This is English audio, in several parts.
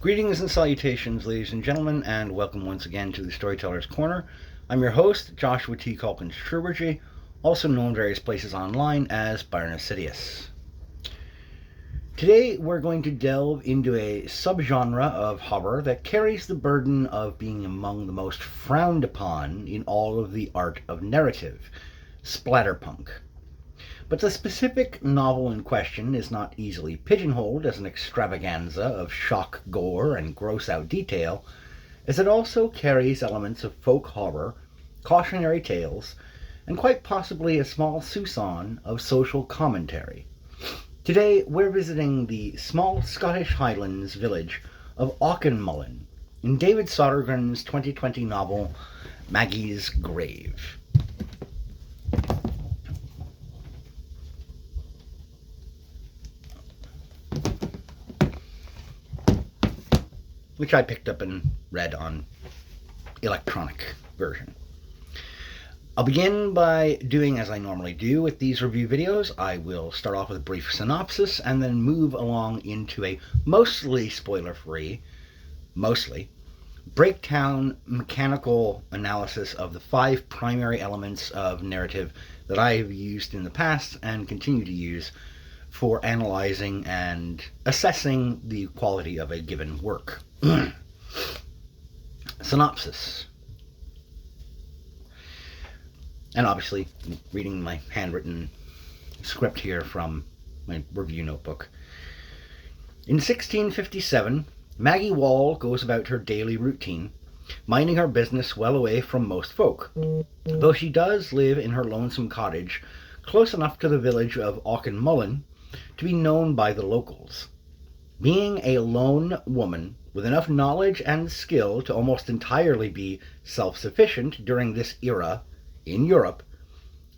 Greetings and salutations, ladies and gentlemen, and welcome once again to the Storyteller's Corner. I'm your host, Joshua Calkins-Treworgy, also known in various places online as Byron Assidious. Today we're going to delve into a subgenre of horror that carries the burden of being among the most frowned upon in all of the art of narrative, splatterpunk. But the specific novel in question is not easily pigeonholed as an extravaganza of shock gore and gross-out detail, as it also carries elements of folk horror, cautionary tales, and quite possibly a small soupçon of social commentary. Today we're visiting the small Scottish Highlands village of Auchinmullen in David Sodergren's 2020 novel Maggie's Grave. Which I picked up and read on electronic version. I'll begin by doing as I normally do with these review videos. I will start off with a brief synopsis and then move along into a mostly spoiler-free, breakdown mechanical analysis of the 5 primary elements of narrative that I have used in the past and continue to use for analyzing and assessing the quality of a given work. Synopsis. And obviously, reading my handwritten script here from my review notebook. In 1657, Maggie Wall goes about her daily routine, minding her business well away from most folk, though she does live in her lonesome cottage close enough to the village of Auchinmullen to be known by the locals. Being a lone woman with enough knowledge and skill to almost entirely be self-sufficient during this era, in Europe,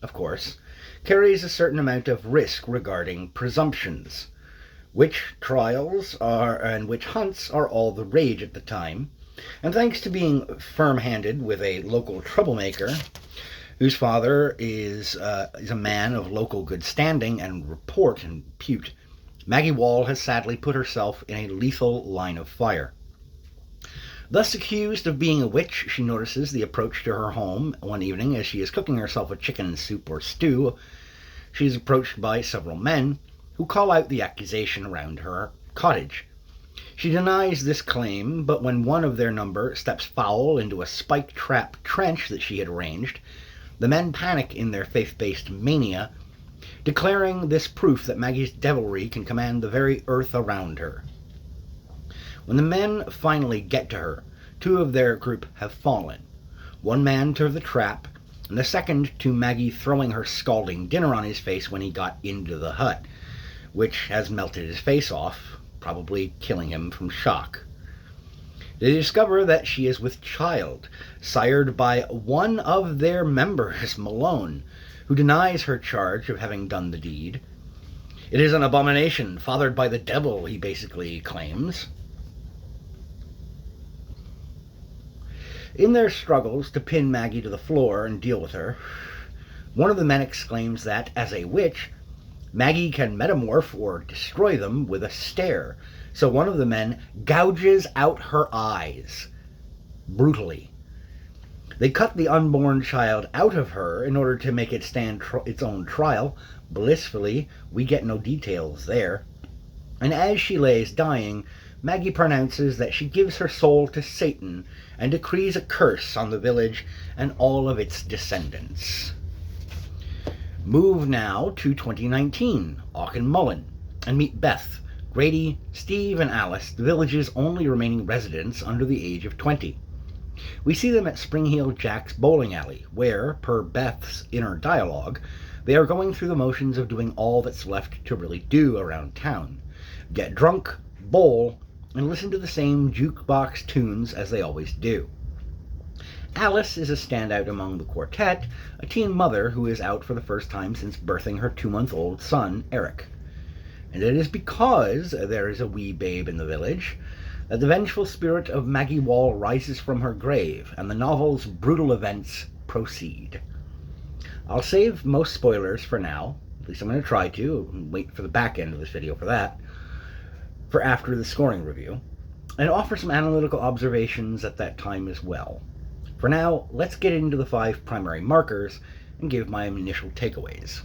of course, carries a certain amount of risk regarding presumptions. Witch trials and witch hunts are all the rage at the time, and thanks to being firm-handed with a local troublemaker, whose father is a man of local good standing and report and repute, Maggie Wall has sadly put herself in a lethal line of fire. Thus accused of being a witch, she notices the approach to her home one evening as she is cooking herself a chicken soup or stew. She is approached by several men who call out the accusation around her cottage. She denies this claim, but when one of their number steps foul into a spike trap trench that she had arranged, the men panic in their faith-based mania, declaring this proof that Maggie's devilry can command the very earth around her. When the men finally get to her, 2 of their group have fallen. One man to the trap, and the second to Maggie throwing her scalding dinner on his face when he got into the hut, which has melted his face off, probably killing him from shock. They discover that she is with child, sired by one of their members, Malone, who denies her charge of having done the deed. It is an abomination, fathered by the devil, he basically claims. In their struggles to pin Maggie to the floor and deal with her, one of the men exclaims that, as a witch, Maggie can metamorph or destroy them with a stare, so one of the men gouges out her eyes, brutally. They cut the unborn child out of her in order to make it stand its own trial. Blissfully, we get no details there. And as she lays dying, Maggie pronounces that she gives her soul to Satan and decrees a curse on the village and all of its descendants. Move now to 2019, Auchinmullen, and meet Beth, Grady, Steve, and Alice, the village's only remaining residents under the age of 20. We see them at Springheel Jack's bowling alley, where, per Beth's inner dialogue, they are going through the motions of doing all that's left to really do around town. Get drunk, bowl, and listen to the same jukebox tunes as they always do. Alice is a standout among the quartet, a teen mother who is out for the first time since birthing her 2-month-old son, Eric. And it is because there is a wee babe in the village that the vengeful spirit of Maggie Wall rises from her grave, and the novel's brutal events proceed. I'll save most spoilers for now, at least I'm going to try to, and wait for the back end of this video for that, for after the scoring review. and offer some analytical observations at that time as well. For now, let's get into the 5 primary markers and give my initial takeaways.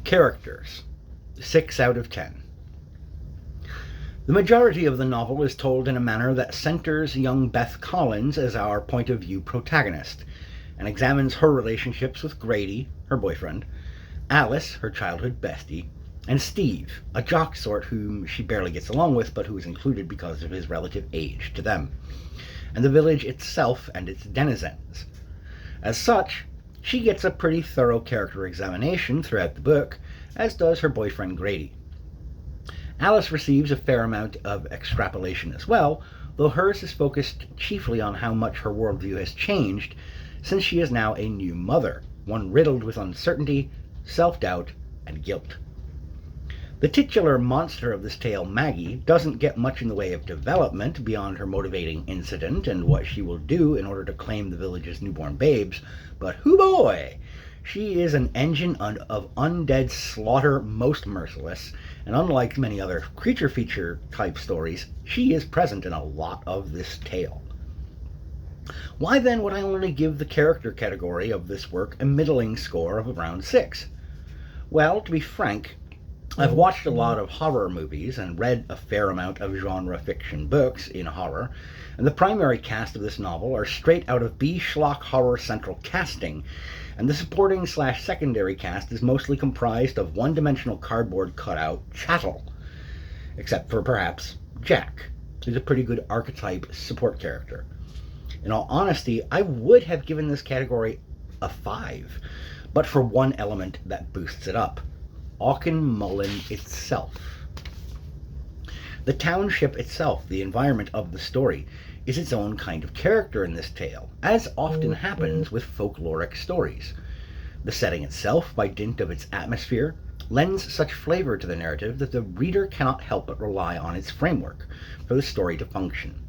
Characters, 6 out of 10. The majority of the novel is told in a manner that centers young Beth Collins as our point of view protagonist, and examines her relationships with Grady, her boyfriend, Alice, her childhood bestie, and Steve, a jock sort whom she barely gets along with, but who is included because of his relative age to them, and the village itself and its denizens. As such, she gets a pretty thorough character examination throughout the book, as does her boyfriend Grady. Alice receives a fair amount of extrapolation as well, though hers is focused chiefly on how much her worldview has changed since she is now a new mother, one riddled with uncertainty, self-doubt, and guilt. The titular monster of this tale, Maggie, doesn't get much in the way of development beyond her motivating incident and what she will do in order to claim the village's newborn babes, but hoo boy! She is an engine of undead slaughter, most merciless, and unlike many other creature feature type stories, she is present in a lot of this tale. Why then would I only give the character category of this work a middling score of around 6? Well, to be frank, I've watched a lot of horror movies and read a fair amount of genre fiction books in horror, and the primary cast of this novel are straight out of B-schlock horror central casting, and the supporting/secondary cast is mostly comprised of one-dimensional cardboard cutout chattel, except for perhaps Jack, who's a pretty good archetype support character. In all honesty, I would have given this category a 5, but for one element that boosts it up: Auchtermullin itself. The township itself, the environment of the story, is its own kind of character in this tale, as often happens with folkloric stories. The setting itself, by dint of its atmosphere, lends such flavor to the narrative that the reader cannot help but rely on its framework for the story to function.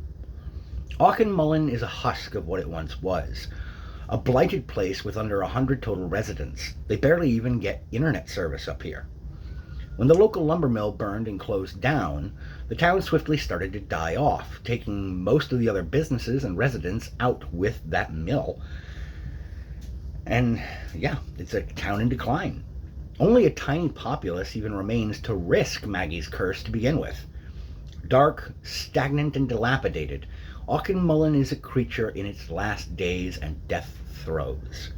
Auchtermullin is a husk of what it once was, a blighted place with under 100 total residents. They barely even get internet service up here. When the local lumber mill burned and closed down, the town swiftly started to die off, taking most of the other businesses and residents out with that mill. And yeah, it's a town in decline. Only a tiny populace even remains to risk Maggie's curse to begin with. Dark, stagnant, and dilapidated, Auchtermullin is a creature in its last days and death throes.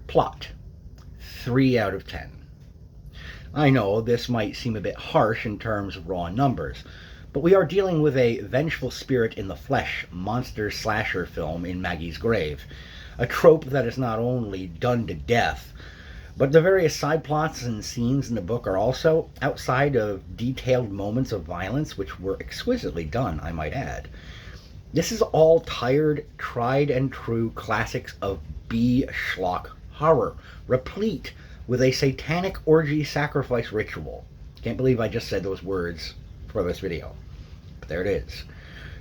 Plot, 3 out of 10. I know this might seem a bit harsh in terms of raw numbers, but we are dealing with a vengeful spirit in the flesh monster slasher film in Maggie's grave, a trope that is not only done to death, but the various side plots and scenes in the book are also, outside of detailed moments of violence, which were exquisitely done, I might add. This is all tired, tried and true classics of B-schlock horror, replete with a satanic orgy sacrifice ritual. Can't believe I just said those words for this video, but there it is.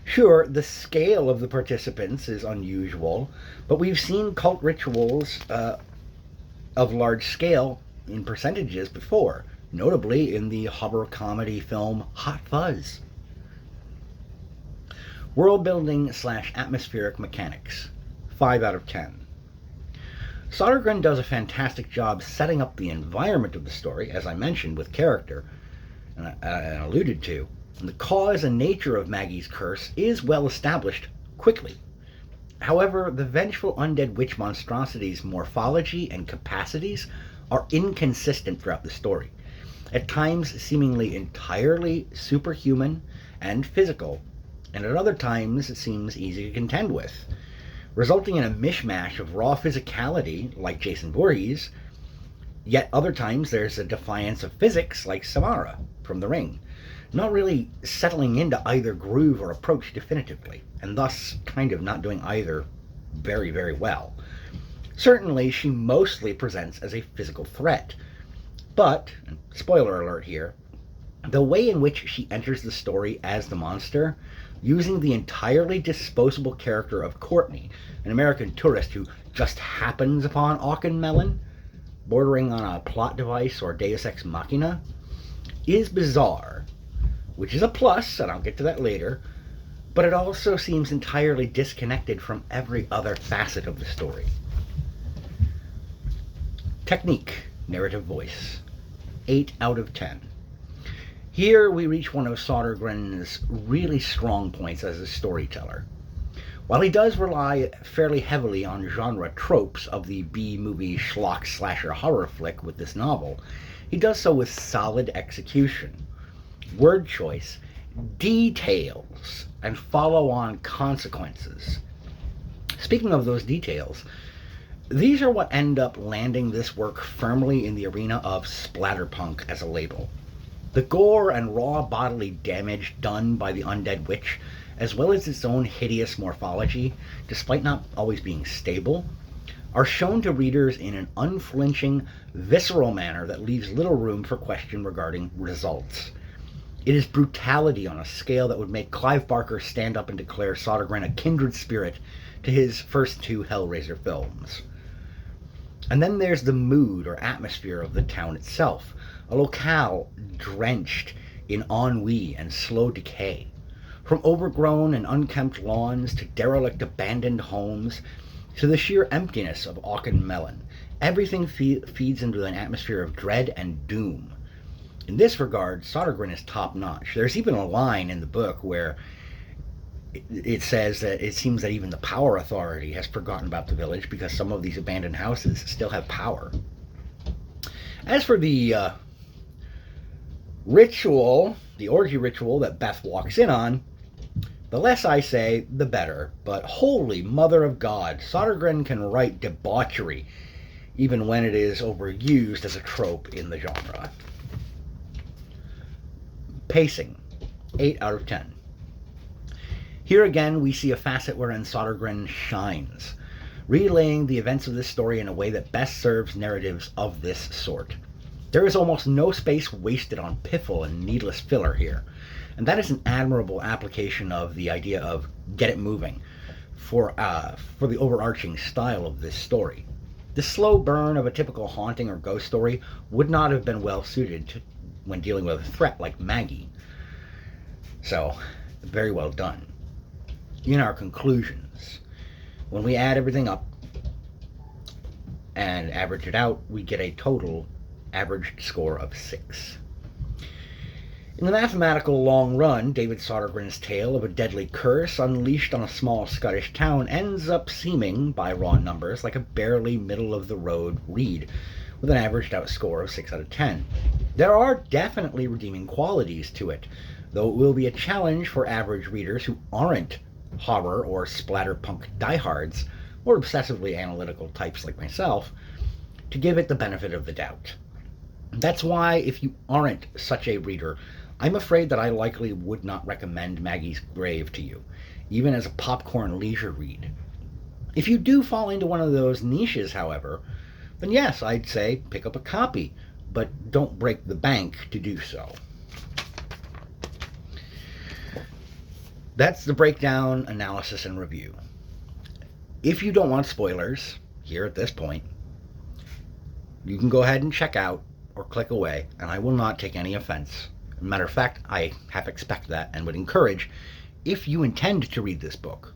Sure, the scale of the participants is unusual, but we've seen cult rituals of large scale in percentages before, notably in the horror comedy film Hot Fuzz. World building / atmospheric mechanics, 5 out of 10. Sodergren does a fantastic job setting up the environment of the story, as I mentioned, with character, and alluded to. And the cause and nature of Maggie's curse is well established quickly. However, the vengeful undead witch monstrosity's morphology and capacities are inconsistent throughout the story, at times seemingly entirely superhuman and physical, and at other times it seems easy to contend with, resulting in a mishmash of raw physicality like Jason Voorhees, yet other times there's a defiance of physics like Samara from The Ring, not really settling into either groove or approach definitively, and thus kind of not doing either very, very well. Certainly, she mostly presents as a physical threat, but, and spoiler alert here, the way in which she enters the story as the monster, using the entirely disposable character of Courtney, an American tourist who just happens upon Auchtermullin, bordering on a plot device or deus ex machina, is bizarre, which is a plus, and I'll get to that later, but it also seems entirely disconnected from every other facet of the story. Technique, narrative voice, 8 out of 10. Here we reach one of Sodergren's really strong points as a storyteller. While he does rely fairly heavily on genre tropes of the B-movie schlock slasher horror flick with this novel, he does so with solid execution, word choice, details, and follow-on consequences. Speaking of those details, these are what end up landing this work firmly in the arena of splatterpunk as a label. The gore and raw bodily damage done by the undead witch, as well as its own hideous morphology, despite not always being stable, are shown to readers in an unflinching, visceral manner that leaves little room for question regarding results. It is brutality on a scale that would make Clive Barker stand up and declare Sodergren a kindred spirit to his first 2 Hellraiser films. And then there's the mood or atmosphere of the town itself, a locale drenched in ennui and slow decay. From overgrown and unkempt lawns to derelict abandoned homes to the sheer emptiness of Auchinmelon, everything feeds into an atmosphere of dread and doom. In this regard, Sodergren is top-notch. There's even a line in the book where it says that it seems that even the power authority has forgotten about the village because some of these abandoned houses still have power. As for the ritual, the orgy ritual that Beth walks in on, the less I say, the better. But holy mother of God, Sodergren can write debauchery, even when it is overused as a trope in the genre. Pacing, 8 out of 10. Here again we see a facet wherein Sodergren shines, relaying the events of this story in a way that best serves narratives of this sort. There is almost no space wasted on piffle and needless filler here, and that is an admirable application of the idea of get it moving for the overarching style of this story. The slow burn of a typical haunting or ghost story would not have been well suited when dealing with a threat like Maggie. So, very well done. In our conclusions, when we add everything up and average it out, we get a total averaged score of 6. In the mathematical long run, David Sodergren's tale of a deadly curse unleashed on a small Scottish town ends up seeming, by raw numbers, like a barely middle-of-the-road read, with an averaged out score of 6 out of 10. There are definitely redeeming qualities to it, though it will be a challenge for average readers who aren't horror or splatterpunk diehards, or obsessively analytical types like myself, to give it the benefit of the doubt. That's why, if you aren't such a reader, I'm afraid that I likely would not recommend Maggie's Grave to you, even as a popcorn leisure read. If you do fall into one of those niches, however, then yes, I'd say pick up a copy, but don't break the bank to do so. That's the breakdown, analysis, and review. If you don't want spoilers here at this point, you can go ahead and check out or click away, and I will not take any offense. As a matter of fact, I half expect that and would encourage, if you intend to read this book,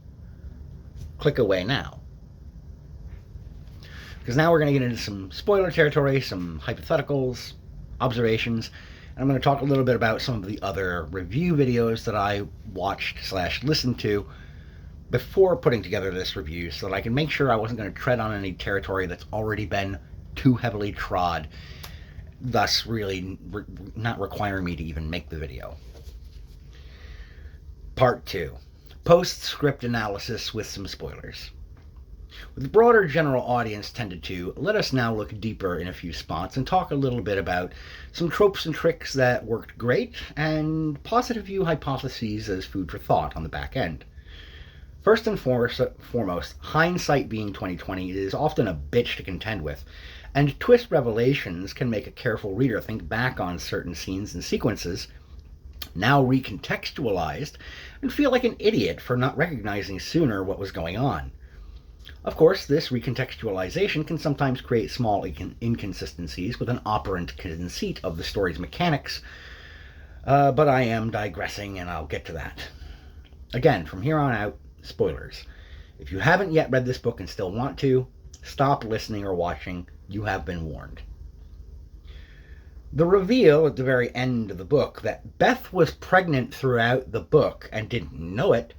click away now. Because now we're going to get into some spoiler territory, some hypotheticals, observations, and I'm going to talk a little bit about some of the other review videos that I watched/listened to before putting together this review so that I can make sure I wasn't going to tread on any territory that's already been too heavily trod, thus really not requiring me to even make the video. Part 2. Post-script analysis with some spoilers. With the broader general audience tended to, let us now look deeper in a few spots and talk a little bit about some tropes and tricks that worked great and posit a few hypotheses as food for thought on the back end. First and foremost, hindsight being 2020 is often a bitch to contend with, and twist revelations can make a careful reader think back on certain scenes and sequences, now recontextualized, and feel like an idiot for not recognizing sooner what was going on. Of course, this recontextualization can sometimes create small inconsistencies with an operant conceit of the story's mechanics, but I am digressing and I'll get to that. Again, from here on out, spoilers. If you haven't yet read this book and still want to, stop listening or watching. You have been warned. The reveal at the very end of the book that Beth was pregnant throughout the book and didn't know it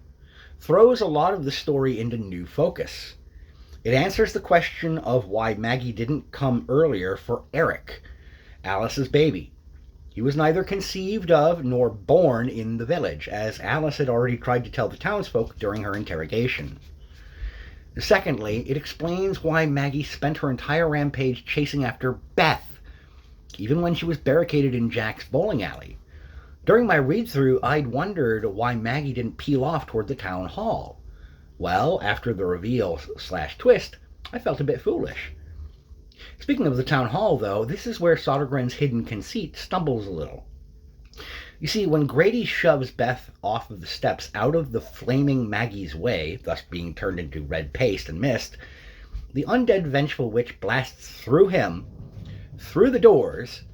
throws a lot of the story into new focus. It answers the question of why Maggie didn't come earlier for Eric, Alice's baby. He was neither conceived of nor born in the village, as Alice had already tried to tell the townsfolk during her interrogation. Secondly, it explains why Maggie spent her entire rampage chasing after Beth, even when she was barricaded in Jack's bowling alley. During my read-through, I'd wondered why Maggie didn't peel off toward the town hall. Well, after the reveal/twist, I felt a bit foolish. Speaking of the town hall, though, this is where Sodergren's hidden conceit stumbles a little. You see, when Grady shoves Beth off of the steps out of the flaming Maggie's way, thus being turned into red paste and mist, the undead vengeful witch blasts through him, through the doors,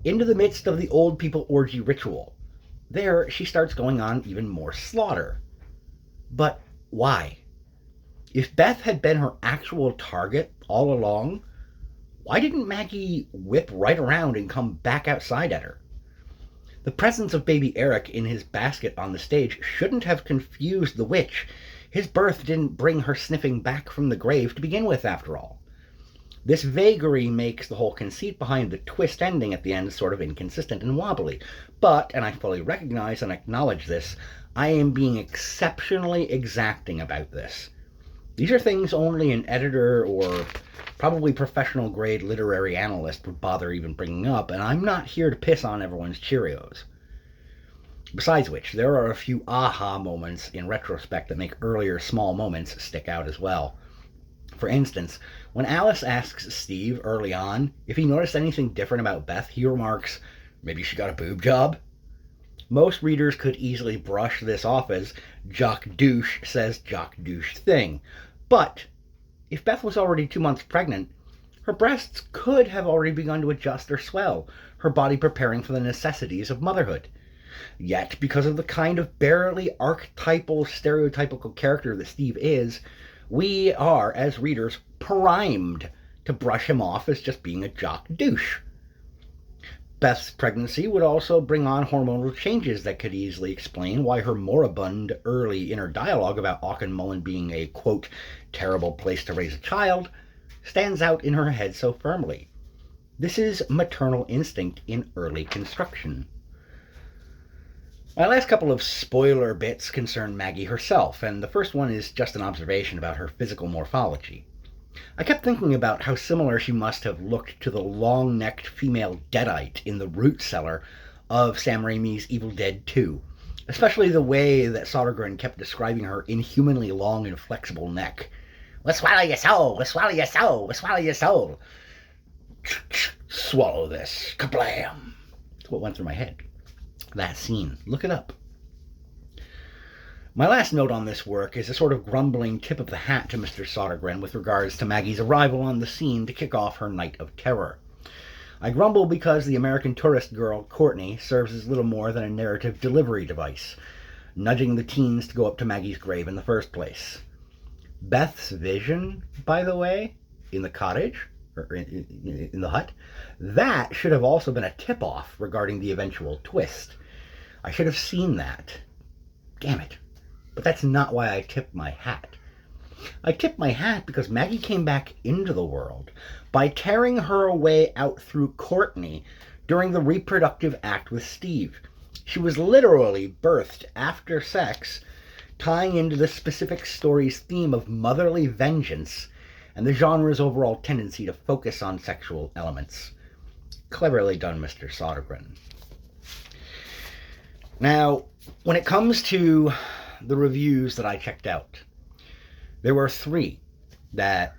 into the midst of the old people orgy ritual. There, she starts going on even more slaughter. But why? If Beth had been her actual target all along, why didn't Maggie whip right around and come back outside at her? The presence of baby Eric in his basket on the stage shouldn't have confused the witch. His birth didn't bring her sniffing back from the grave to begin with, after all. This vagary makes the whole conceit behind the twist ending at the end sort of inconsistent and wobbly. But, and I fully recognize and acknowledge this, I am being exceptionally exacting about this. These are things only an editor or probably professional grade literary analyst would bother even bringing up, and I'm not here to piss on everyone's Cheerios. Besides which, there are a few aha moments in retrospect that make earlier small moments stick out as well. For instance, when Alice asks Steve early on if he noticed anything different about Beth, he remarks, "Maybe she got a boob job?" Most readers could easily brush this off as Jock Douche says Jock Douche thing. But if Beth was already 2 months pregnant, her breasts could have already begun to adjust or swell, her body preparing for the necessities of motherhood. Yet, because of the kind of barely archetypal, stereotypical character that Steve is, we are, as readers, primed to brush him off as just being a jock douche. Beth's pregnancy would also bring on hormonal changes that could easily explain why her moribund early inner dialogue about Auchinmullen being a, quote, terrible place to raise a child stands out in her head so firmly. This is maternal instinct in early construction. My last couple of spoiler bits concern Maggie herself, and the first one is just an observation about her physical morphology. I kept thinking about how similar she must have looked to the long-necked female deadite in the root cellar of Sam Raimi's Evil Dead 2, especially the way that Sodergren kept describing her inhumanly long and flexible neck. "We'll swallow your soul, we'll swallow your soul, we'll swallow your soul." Swallow this. Kablam! That's what went through my head. That scene. Look it up. My last note on this work is a sort of grumbling tip of the hat to Mr. Sodergren with regards to Maggie's arrival on the scene to kick off her night of terror. I grumble because the American tourist girl, Courtney, serves as little more than a narrative delivery device, nudging the teens to go up to Maggie's grave in the first place. Beth's vision, by the way, in the cottage, or in the hut, that should have also been a tip-off regarding the eventual twist. I should have seen that. Damn it. But that's not why I tipped my hat. I tipped my hat because Maggie came back into the world by tearing her way out through Courtney during the reproductive act with Steve. She was literally birthed after sex, tying into the specific story's theme of motherly vengeance and the genre's overall tendency to focus on sexual elements. Cleverly done, Mr. Sodergren. Now, when it comes to the reviews that I checked out, there were 3 that,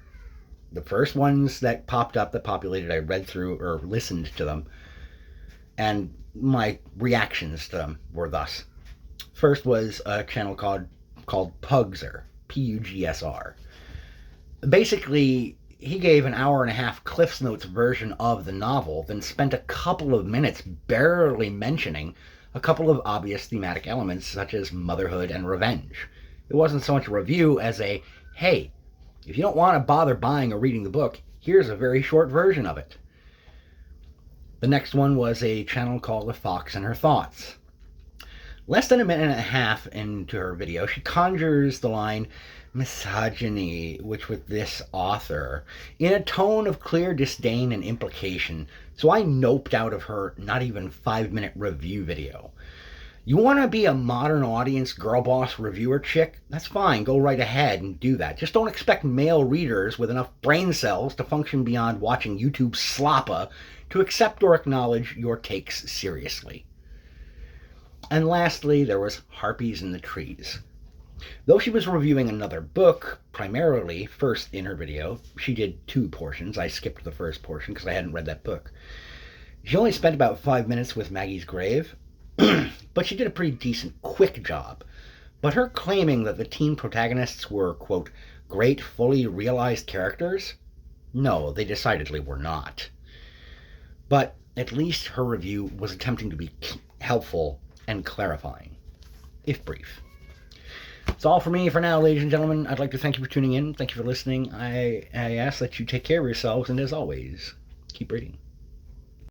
the first ones that popped up, that populated, I read through or listened to them, and my reactions to them were thus. First was a channel called Pugsr, Pugsr. Basically, he gave an hour and a half Cliff's Notes version of the novel, then spent a couple of minutes barely mentioning a couple of obvious thematic elements such as motherhood and revenge. It wasn't so much a review as a, hey, if you don't want to bother buying or reading the book, here's a very short version of it. The next one was a channel called The Fox and Her Thoughts. Less than a minute and a half into her video, she conjures the line, misogyny, which with this author, in a tone of clear disdain and implication, so I noped out of her not even 5-minute review video. You want to be a modern audience girl boss reviewer chick? That's fine, go right ahead and do that. Just don't expect male readers with enough brain cells to function beyond watching YouTube sloppa to accept or acknowledge your takes seriously. And lastly, there was Harpies in the Trees. Though she was reviewing another book, primarily first in her video, she did 2 portions. I skipped the first portion because I hadn't read that book. She only spent about 5 minutes with Maggie's grave, but she did a pretty decent, quick job. But her claiming that the teen protagonists were, quote, great, fully realized characters? No, they decidedly were not. But at least her review was attempting to be helpful and clarifying, if brief. That's all for me for now, ladies and gentlemen. I'd like to thank you for tuning in. Thank you for listening. I ask that you take care of yourselves, and as always, keep reading.